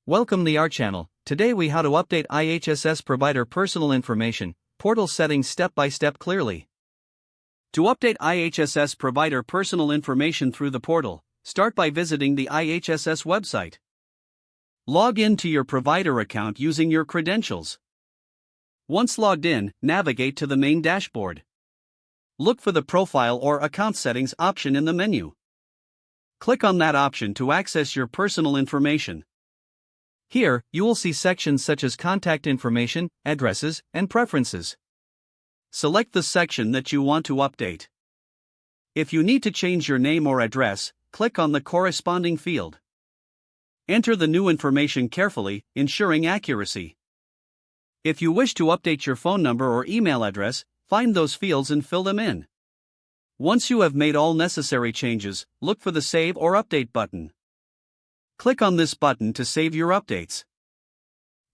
Welcome to our channel. Today we how to update IHSS provider personal information portal settings step by step clearly. To update IHSS provider personal information through the portal, start by visiting the IHSS website. Log in to your provider account using your credentials. Once logged in, navigate to the main dashboard. Look for the Profile or Account Settings option in the menu. Click on that option to access your personal information. Here, you will see sections such as contact information, addresses, and preferences. Select the section that you want to update. If you need to change your name or address, click on the corresponding field. Enter the new information carefully, ensuring accuracy. If you wish to update your phone number or email address, find those fields and fill them in. Once you have made all necessary changes, look for the Save or Update button. Click on this button to save your updates.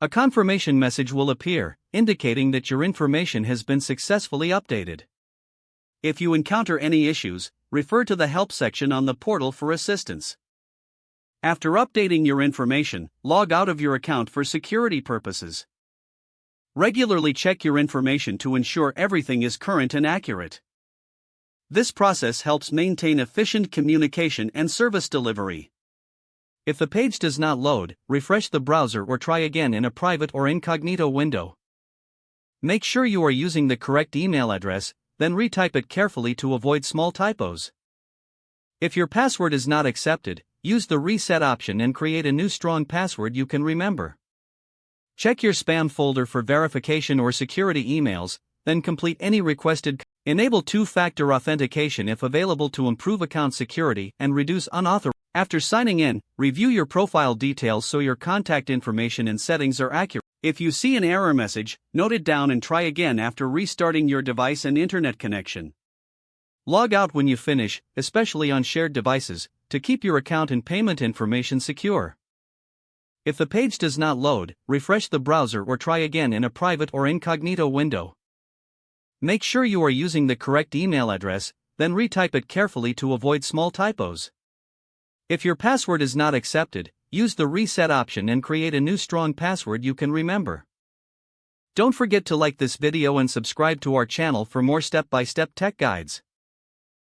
A confirmation message will appear, indicating that your information has been successfully updated. If you encounter any issues, refer to the Help section on the portal for assistance. After updating your information, log out of your account for security purposes. Regularly check your information to ensure everything is current and accurate. This process helps maintain efficient communication and service delivery. If the page does not load, refresh the browser or try again in a private or incognito window. Make sure you are using the correct email address, then retype it carefully to avoid small typos. If your password is not accepted, use the Reset option and create a new strong password you can remember. Check your spam folder for verification or security emails, then complete any requested. Enable two-factor authentication if available to improve account security and reduce unauthorized. After signing in, review your profile details so your contact information and settings are accurate. If you see an error message, note it down and try again after restarting your device and internet connection. Log out when you finish, especially on shared devices, to keep your account and payment information secure. If the page does not load, refresh the browser or try again in a private or incognito window. Make sure you are using the correct email address, then retype it carefully to avoid small typos. If your password is not accepted, use the Reset option and create a new strong password you can remember. Don't forget to like this video and subscribe to our channel for more step-by-step tech guides.